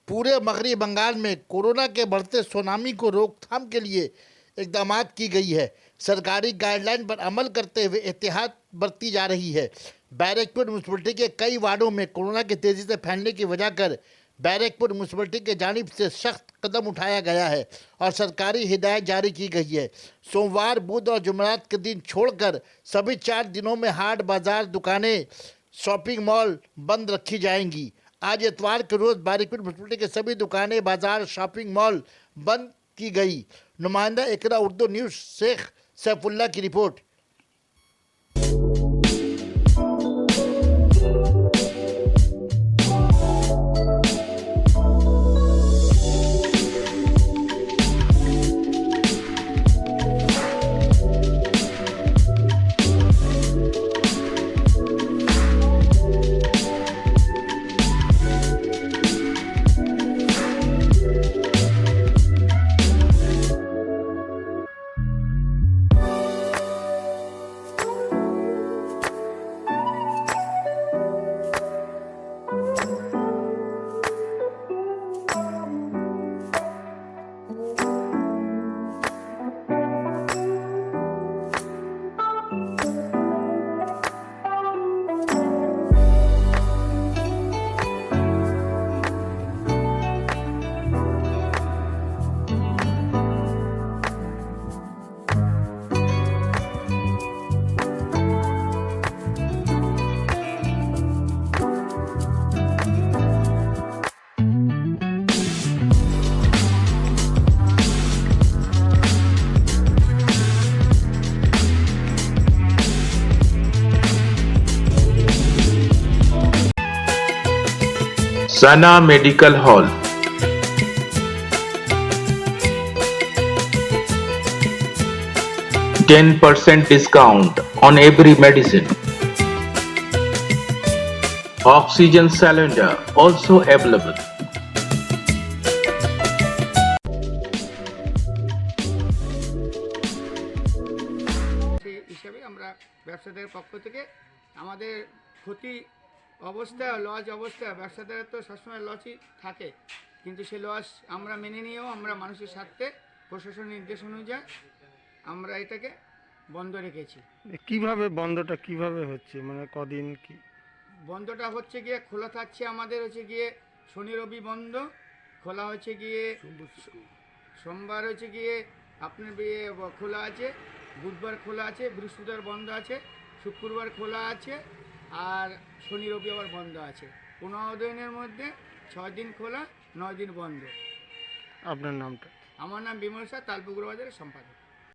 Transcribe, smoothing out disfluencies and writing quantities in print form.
पूरे मगरबी बंगाल में कोरोना के बढ़ते सुनामी को रोकथाम के लिए इकदाम की गई है। सरकारी गाइडलाइन पर अमल करते हुए एहतियात बरती जा रही है। बैरकपुर म्यूनसिपलिटी के कई वार्डों में कोरोना के तेजी से फैलने की वजह कर बैरकपुर म्यूनसिपलिटी के जानिब से सख्त कदम उठाया गया है और सरकारी हिदायत जारी की गई है। सोमवार, बुध और जुमेरात के दिन छोड़कर सभी 4 दिनों में हाट, बाजार, दुकानें, शॉपिंग मॉल बंद रखी जाएंगी। आज इतवार के रोज बैरकपुर म्यूनसिपलिटी के सभी दुकानें, बाजार, शॉपिंग मॉल बंद की गई। नुमाइंदा इकरा उर्दू न्यूज़ शेख सैफुल्ला की report. Sana Medical Hall. %10 discount on every medicine. Oxygen cylinder also available. হিসাবে আমরা ব্যবসাদারের পক্ষ থেকে আমাদের ক্ষতি অবস্থা, লস অবস্থা, ব্যবসাদারের তো সবসময় লসই থাকে, কিন্তু সেই লস আমরা মেনে নিয়েও আমরা মানুষের স্বার্থে প্রশাসনের নির্দেশ অনুযায়ী আমরা এটাকে বন্ধ রেখেছি। কিভাবে বন্ধটা কিভাবে হচ্ছে, মানে কদিন কি বন্ধটা হচ্ছে গিয়ে খোলা থাকছে, আমাদের হচ্ছে গিয়ে শনি রবি বন্ধ, খোলা হচ্ছে গিয়ে সোমবার হচ্ছে গিয়ে আপনার খোলা আছে, বুধবার খোলা আছে, বৃহস্পতিবার বন্ধ আছে, শুক্রবার খোলা আছে, আর শনি রবি আবার বন্ধ আছে। 15 দিনের মধ্যে 6 দিন খোলা, 9 দিন বন্ধ। আপনার নামটা? আমার নাম বিমল শাহ, তালপুকুর বাজারের সম্পাদক।